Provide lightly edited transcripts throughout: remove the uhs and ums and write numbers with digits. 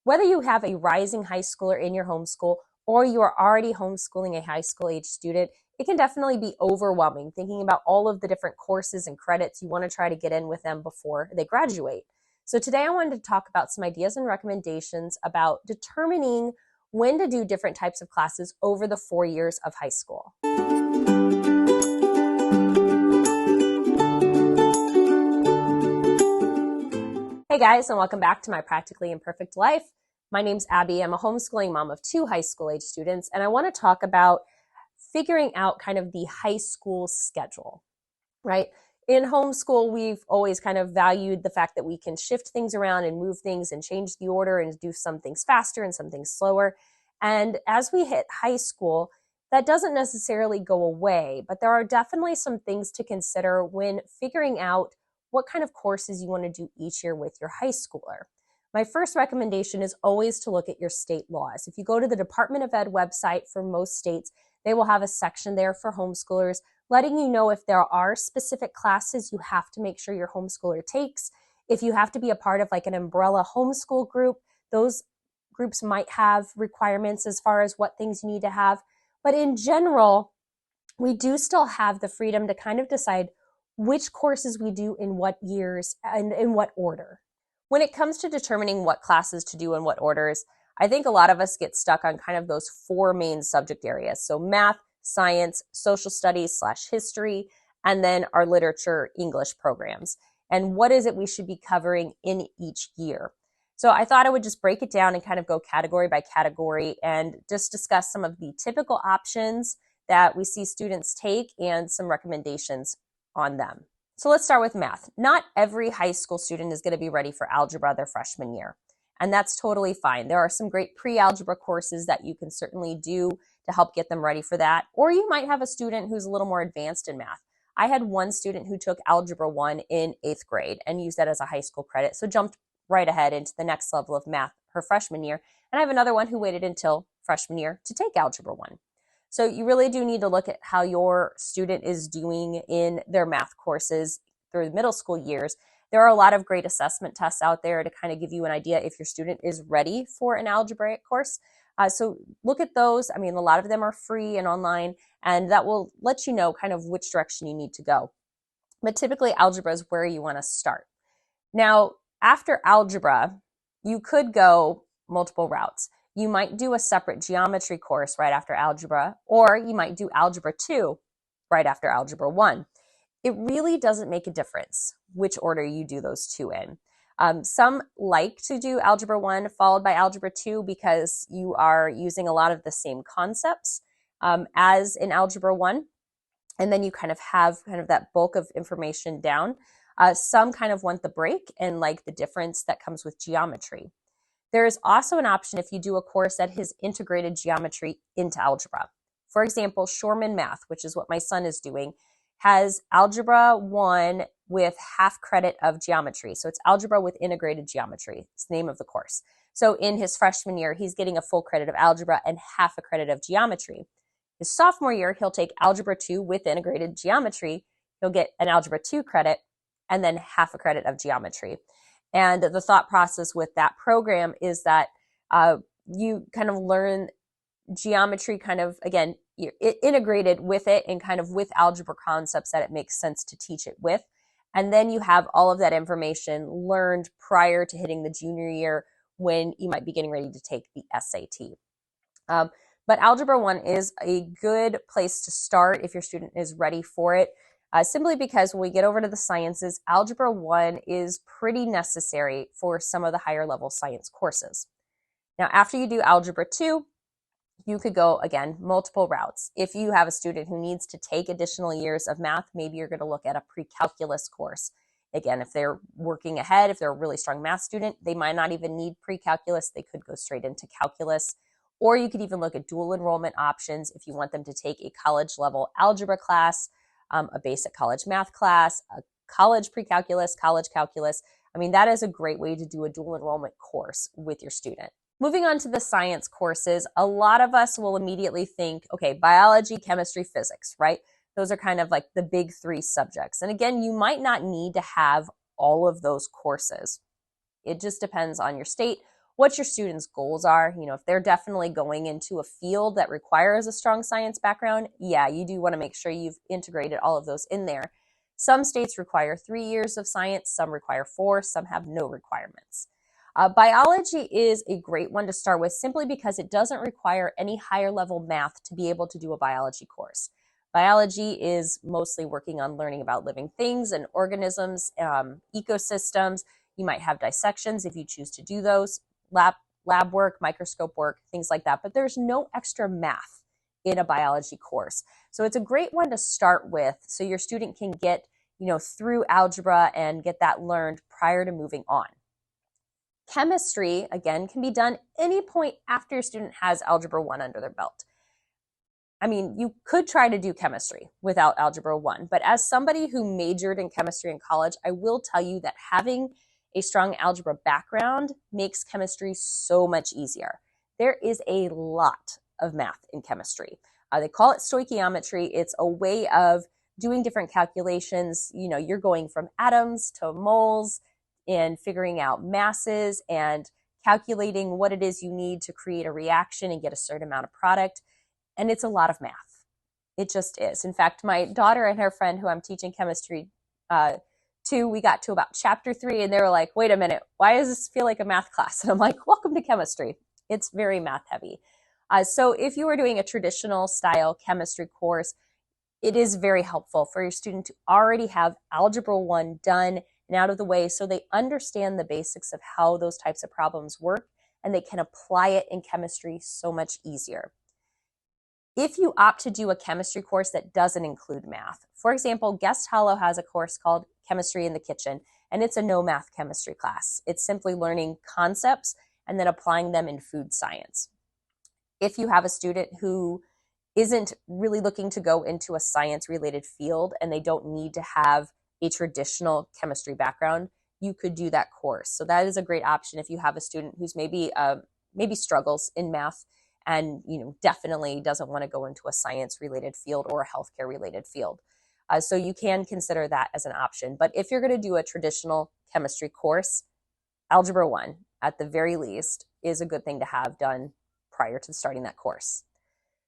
Whether you have a rising high schooler in your homeschool or you are already homeschooling a high school age student, it can definitely be overwhelming thinking about all of the different courses and credits you want to try to get in with them before they graduate. So today I wanted to talk about some ideas and recommendations about determining when to do different types of classes over the 4 years of high school. Hey guys, and welcome back to My Practically Imperfect Life. My name's Abby. I'm a homeschooling mom of 2 high school age students, and I want to talk about figuring out kind of the high school schedule, right? In homeschool, we've always kind of valued the fact that we can shift things around and move things and change the order and do some things faster and some things slower. And as we hit high school, that doesn't necessarily go away, but there are definitely some things to consider when figuring out what kind of courses you want to do each year with your high schooler. My first recommendation is always to look at your state laws. If you go to the Department of Ed website for most states, they will have a section there for homeschoolers letting you know if there are specific classes you have to make sure your homeschooler takes. If you have to be a part of like an umbrella homeschool group, those groups might have requirements as far as what things you need to have. But in general, we do still have the freedom to kind of decide which courses we do in what years and in what order. When it comes to determining what classes to do in what orders, I think a lot of us get stuck on kind of those 4 main subject areas. So math, science, social studies / history, and then our literature English programs. And what is it we should be covering in each year? So I thought I would just break it down and kind of go category by category and just discuss some of the typical options that we see students take and some recommendations on them. So let's start with math. Not every high school student is going to be ready for algebra their freshman year, and that's totally fine. There are some great pre-algebra courses that you can certainly do to help get them ready for that, or you might have a student who's a little more advanced in math. I had one student who took Algebra 1 in 8th grade and used that as a high school credit, so jumped right ahead into the next level of math her freshman year, and I have another one who waited until freshman year to take Algebra 1. So you really do need to look at how your student is doing in their math courses through the middle school years. There are a lot of great assessment tests out there to kind of give you an idea if your student is ready for an algebraic course. So look at those. I mean, a lot of them are free and online, and that will let you know kind of which direction you need to go. But typically, algebra is where you want to start. Now, after algebra, you could go multiple routes. You might do a separate geometry course right after algebra, or you might do algebra 2 right after algebra 1. It really doesn't make a difference which order you do those 2 in. Some like to do algebra 1 followed by algebra 2 because you are using a lot of the same concepts as in algebra 1, and then you kind of have kind of that bulk of information down. Some kind of want the break and like the difference that comes with geometry. There is also an option if you do a course that has integrated geometry into algebra. For example, Shoreman Math, which is what my son is doing, has Algebra 1 with half credit of geometry. So it's algebra with integrated geometry. It's the name of the course. So in his freshman year, he's getting a full credit of algebra and half a credit of geometry. His sophomore year, he'll take Algebra 2 with integrated geometry. He'll get an Algebra 2 credit and then half a credit of geometry. And the thought process with that program is that you kind of learn geometry kind of, again, you're integrated with it and kind of with algebra concepts that it makes sense to teach it with. And then you have all of that information learned prior to hitting the junior year when you might be getting ready to take the SAT. But Algebra 1 is a good place to start if your student is ready for it. Simply because when we get over to the sciences, Algebra 1 is pretty necessary for some of the higher level science courses. Now, after you do Algebra 2, you could go, again, multiple routes. If you have a student who needs to take additional years of math, maybe you're going to look at a pre-calculus course. Again, if they're working ahead, if they're a really strong math student, they might not even need pre-calculus. They could go straight into calculus. Or you could even look at dual enrollment options if you want them to take a college level algebra class, a basic college math class, a college pre-calculus, college calculus. I mean, that is a great way to do a dual enrollment course with your student. Moving on to the science courses, a lot of us will immediately think, okay, biology, chemistry, physics, right? Those are kind of like the big 3 subjects. And again, you might not need to have all of those courses. It just depends on your state what your students' goals are. If they're definitely going into a field that requires a strong science background, yeah, you do want to make sure you've integrated all of those in there. Some states require 3 years of science, some require 4, some have no requirements. Biology is a great one to start with simply because it doesn't require any higher level math to be able to do a biology course. Biology is mostly working on learning about living things and organisms, ecosystems. You might have dissections if you choose to do those, lab work, microscope work, things like that. But there's no extra math in a biology course. So it's a great one to start with so your student can get, through algebra and get that learned prior to moving on. Chemistry, again, can be done any point after your student has Algebra 1 under their belt. I mean, you could try to do chemistry without Algebra 1, but as somebody who majored in chemistry in college, I will tell you that having a strong algebra background makes chemistry so much easier. There is a lot of math in chemistry. They call it stoichiometry. It's a way of doing different calculations. You're going from atoms to moles and figuring out masses and calculating what it is you need to create a reaction and get a certain amount of product. And it's a lot of math. It just is. In fact, my daughter and her friend who I'm teaching chemistry to, we got to about chapter 3 and they were like, wait a minute, why does this feel like a math class? And I'm like, welcome to chemistry. It's very math heavy. So if you are doing a traditional style chemistry course, it is very helpful for your student to already have Algebra 1 done and out of the way so they understand the basics of how those types of problems work and they can apply it in chemistry so much easier. If you opt to do a chemistry course that doesn't include math, for example, Guest Hollow has a course called Chemistry in the Kitchen, and it's a no math chemistry class. It's simply learning concepts and then applying them in food science. If you have a student who isn't really looking to go into a science-related field and they don't need to have a traditional chemistry background, you could do that course. So that is a great option if you have a student who's maybe struggles in math and definitely doesn't want to go into a science-related field or a healthcare-related field. So you can consider that as an option. But if you're going to do a traditional chemistry course, Algebra 1, at the very least, is a good thing to have done prior to starting that course.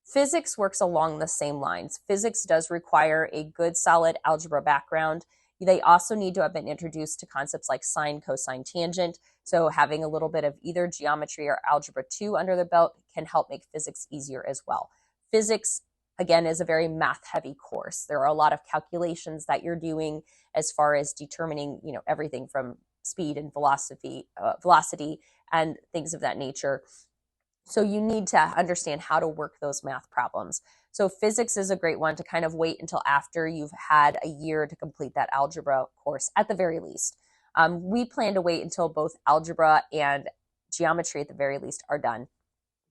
Physics works along the same lines. Physics does require a good, solid algebra background. They also need to have been introduced to concepts like sine, cosine, tangent. So having a little bit of either geometry or algebra 2 under the belt can help make physics easier as well. Physics, again, is a very math-heavy course. There are a lot of calculations that you're doing as far as determining, everything from speed and velocity and things of that nature. So you need to understand how to work those math problems. So physics is a great one to kind of wait until after you've had a year to complete that algebra course at the very least. We plan to wait until both algebra and geometry at the very least are done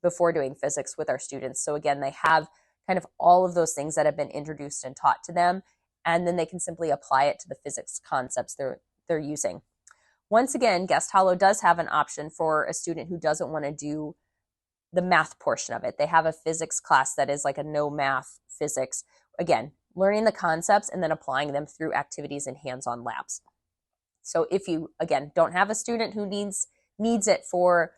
before doing physics with our students. So again, they have kind of all of those things that have been introduced and taught to them, and then they can simply apply it to the physics concepts they're using. Once again, Guest Hollow does have an option for a student who doesn't want to do the math portion of it. They have a physics class that is like a no math physics. Again, learning the concepts and then applying them through activities and hands-on labs. So if you, again, don't have a student who needs it for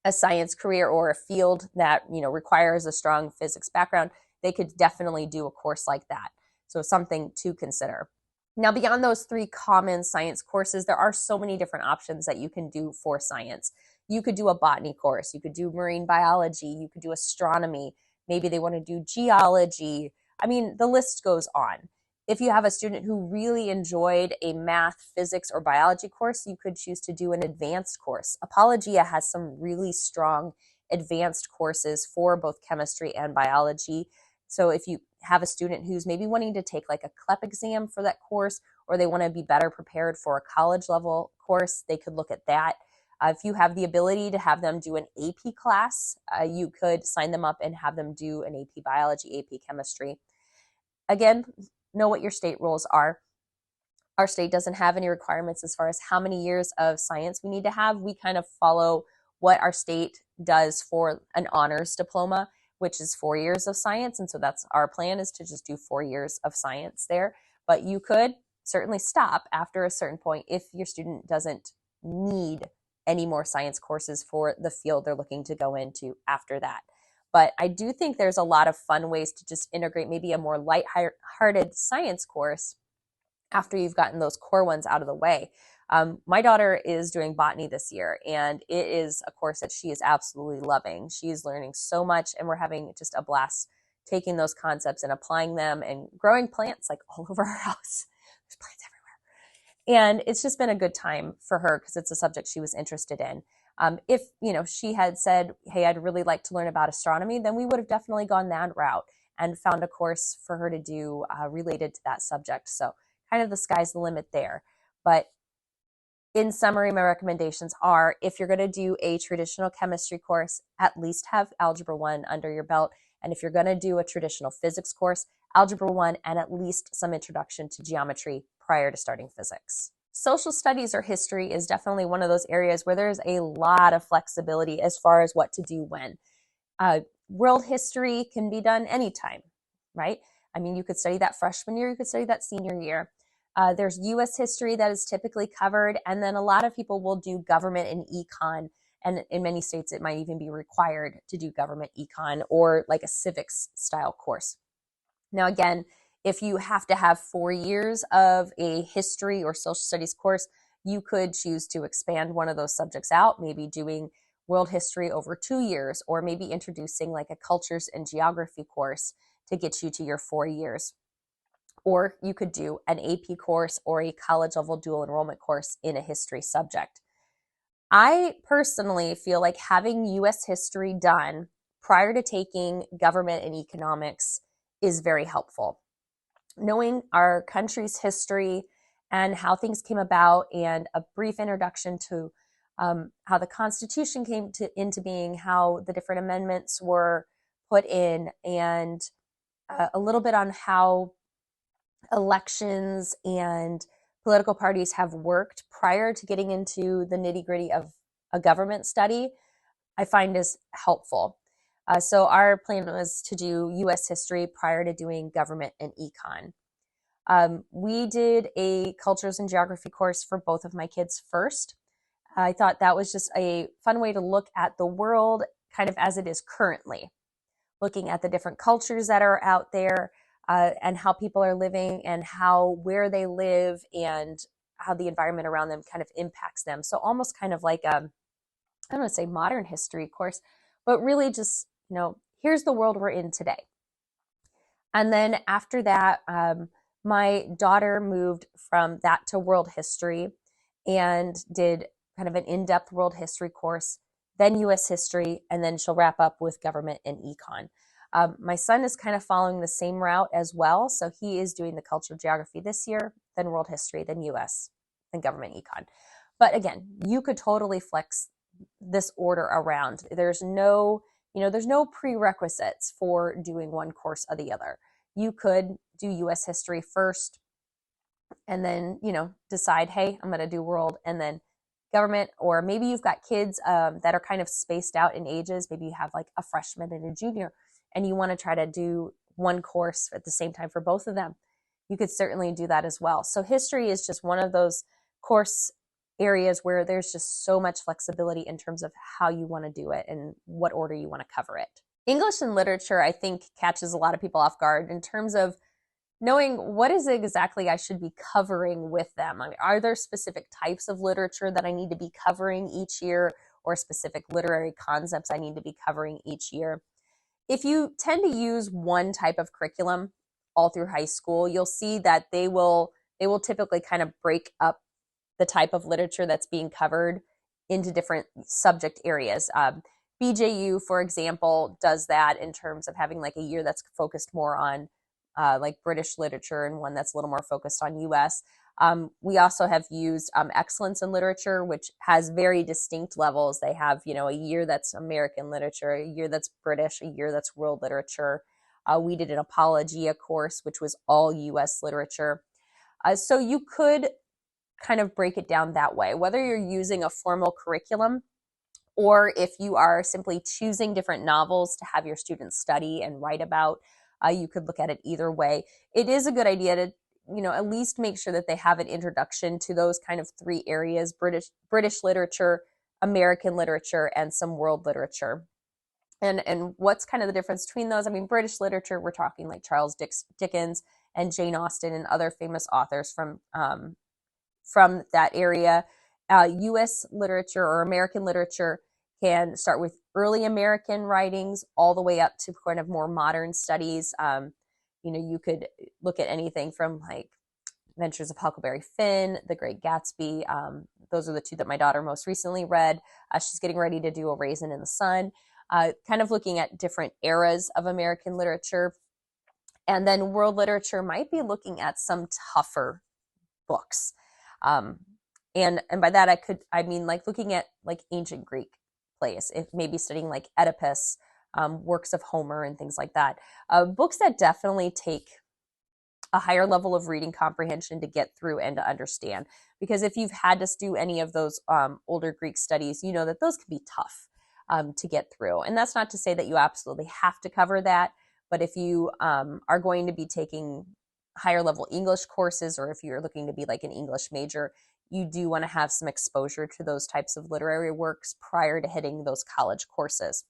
a science career or a field that, requires a strong physics background, they could definitely do a course like that. So something to consider. Now, beyond those 3 common science courses, there are so many different options that you can do for science. You could do a botany course, you could do marine biology, you could do astronomy, maybe they want to do geology. I mean, the list goes on. If you have a student who really enjoyed a math, physics, or biology course, you could choose to do an advanced course. Apologia has some really strong advanced courses for both chemistry and biology. So if you have a student who's maybe wanting to take like a CLEP exam for that course, or they want to be better prepared for a college level course, they could look at that. If you have the ability to have them do an AP class, you could sign them up and have them do an AP biology, AP chemistry. Again, know what your state rules are. Our state doesn't have any requirements as far as how many years of science we need to have. We kind of follow what our state does for an honors diploma, which is 4 years of science. And so that's our plan, is to just do 4 years of science there. But you could certainly stop after a certain point if your student doesn't need any more science courses for the field they're looking to go into after that. But I do think there's a lot of fun ways to just integrate maybe a more light-hearted science course after you've gotten those core ones out of the way. My daughter is doing botany this year, and it is a course that she is absolutely loving. She's learning so much, and we're having just a blast taking those concepts and applying them and growing plants like all over our house. There's plants everywhere. And it's just been a good time for her because it's a subject she was interested in. If she had said, hey, I'd really like to learn about astronomy, then we would have definitely gone that route and found a course for her to do related to that subject. So kind of the sky's the limit there. But in summary, my recommendations are, if you're going to do a traditional chemistry course, at least have Algebra 1 under your belt. And if you're going to do a traditional physics course, Algebra 1 and at least some introduction to geometry prior to starting physics. Social studies or history is definitely one of those areas where there's a lot of flexibility as far as what to do when. World history can be done anytime, right? I mean, you could study that freshman year, you could study that senior year. There's US history that is typically covered, and then a lot of people will do government and econ, and in many states it might even be required to do government econ or like a civics style course. Now again, if you have to have 4 years of a history or social studies course, you could choose to expand one of those subjects out, maybe doing world history over 2 years, or maybe introducing like a cultures and geography course to get you to your 4 years. Or you could do an AP course or a college level dual enrollment course in a history subject. I personally feel like having US history done prior to taking government and economics is very helpful. Knowing our country's history and how things came about, and a brief introduction to how the Constitution came into being, how the different amendments were put in, and a little bit on how elections and political parties have worked prior to getting into the nitty-gritty of a government study, I find is helpful. So our plan was to do US history prior to doing government and econ. We did a cultures and geography course for both of my kids first. I thought that was just a fun way to look at the world kind of as it is currently, looking at the different cultures that are out there, and how people are living, and where they live, and how the environment around them kind of impacts them. So almost kind of like I don't want to say modern history course, but really just, here's the world we're in today. And then after that, my daughter moved from that to world history and did kind of an in-depth world history course, then US history, and then she'll wrap up with government and econ. My son is kind of following the same route as well. So he is doing the cultural geography this year, then world history, then US, then government econ. But again, you could totally flex this order around. There's no prerequisites for doing one course or the other. You could do US history first and then, decide, hey, I'm going to do world and then government. Or maybe you've got kids that are kind of spaced out in ages. Maybe you have like a freshman and a junior, and you want to try to do one course at the same time for both of them. You could certainly do that as well. So history is just one of those course areas where there's just so much flexibility in terms of how you want to do it and what order you want to cover it. English and literature, I think, catches a lot of people off guard in terms of knowing what is it exactly I should be covering with them. I mean, are there specific types of literature that I need to be covering each year, or specific literary concepts I need to be covering each year? If you tend to use one type of curriculum all through high school, you'll see that they will typically kind of break up the type of literature that's being covered into different subject areas. BJU, for example, does that in terms of having like a year that's focused more on like British literature, and one that's a little more focused on US. We also have used Excellence in Literature, which has very distinct levels. They have, a year that's American literature, a year that's British, a year that's world literature. We did an Apologia course, which was all US literature. So you could kind of break it down that way, whether you're using a formal curriculum or if you are simply choosing different novels to have your students study and write about. You could look at it either way. It is a good idea to, at least make sure that they have an introduction to those kind of three areas: British literature, American literature and some world literature. And what's kind of the difference between those? I mean, British literature, we're talking like Charles Dickens and Jane Austen and other famous authors from that area. U.S. literature or American literature can start with early American writings all the way up to kind of more modern studies. You could look at anything from like Adventures of Huckleberry Finn, The Great Gatsby. Those are the two that my daughter most recently read. She's getting ready to do A Raisin in the Sun. Kind of looking at different eras of American literature. And then world literature might be looking at some tougher books. And by that I mean like looking at like ancient Greek plays, if maybe studying like Oedipus, works of Homer and things like that. Books that definitely take a higher level of reading comprehension to get through and to understand. Because if you've had to do any of those older Greek studies, you know that those can be tough to get through. And that's not to say that you absolutely have to cover that, but if you are going to be taking higher level English courses, or if you're looking to be like an English major, you do want to have some exposure to those types of literary works prior to hitting those college courses.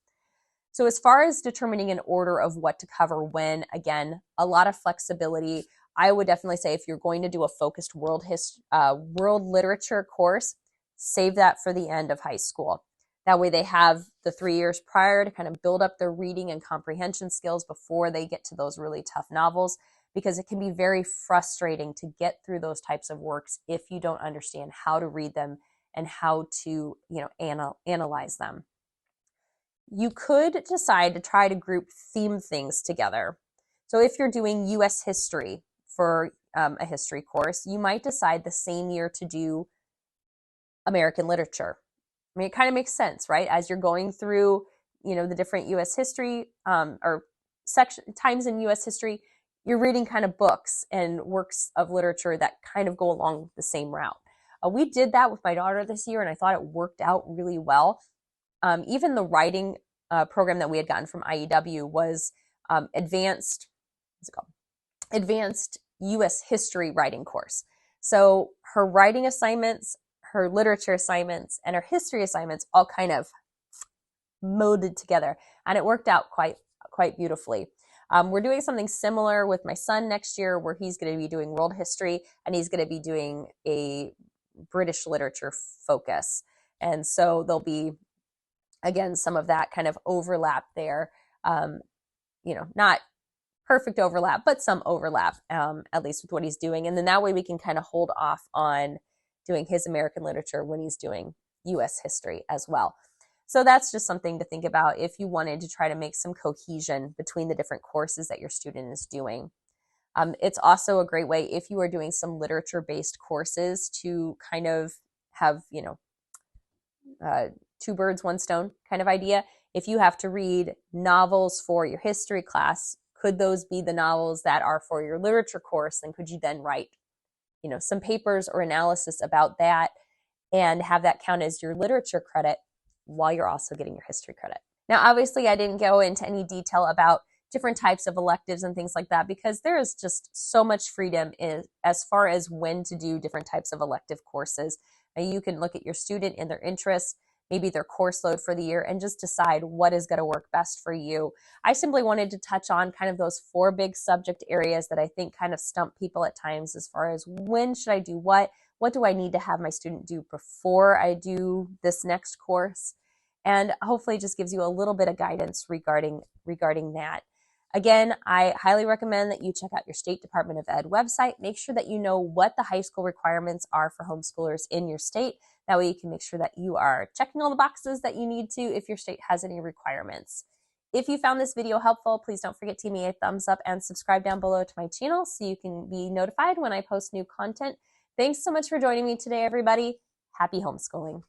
So as far as determining an order of what to cover when, again, a lot of flexibility. I would definitely say if you're going to do a focused world literature course, save that for the end of high school. That way they have the 3 years prior to kind of build up their reading and comprehension skills before they get to those really tough novels, because it can be very frustrating to get through those types of works if you don't understand how to read them and how to, analyze them. You could decide to try to group theme things together. So if you're doing U.S. history for a history course, you might decide the same year to do American literature. I mean, it kind of makes sense, right? As you're going through, the different U.S. history or times in U.S. history, you're reading kind of books and works of literature that kind of go along the same route. We did that with my daughter this year, and I thought it worked out really well. Even the writing program that we had gotten from IEW was advanced U.S. history writing course. So her writing assignments, her literature assignments, and her history assignments all kind of molded together, and it worked out quite beautifully. We're doing something similar with my son next year, where he's going to be doing world history and he's going to be doing a British literature focus. And so there'll be, again, some of that kind of overlap there. Not perfect overlap, but some overlap, at least with what he's doing. And then that way we can kind of hold off on doing his American literature when he's doing U.S. history as well. So that's just something to think about if you wanted to try to make some cohesion between the different courses that your student is doing. It's also a great way if you are doing some literature-based courses to kind of have, two birds, one stone kind of idea. If you have to read novels for your history class, could those be the novels that are for your literature course? And could you then write, some papers or analysis about that and have that count as your literature credit while you're also getting your history credit? Now, obviously, I didn't go into any detail about different types of electives and things like that, because there is just so much freedom as far as when to do different types of elective courses. Now, you can look at your student and their interests, maybe their course load for the year, and just decide what is going to work best for you. I simply wanted to touch on kind of those 4 big subject areas that I think kind of stump people at times, as far as when should I do what do I need to have my student do before I do this next course, and hopefully it just gives you a little bit of guidance regarding that. Again, I highly recommend that you check out your State Department of Ed website. Make sure that you know what the high school requirements are for homeschoolers in your state. That way you can make sure that you are checking all the boxes that you need to if your state has any requirements. If you found this video helpful, please don't forget to give me a thumbs up and subscribe down below to my channel so you can be notified when I post new content. Thanks so much for joining me today, everybody. Happy homeschooling.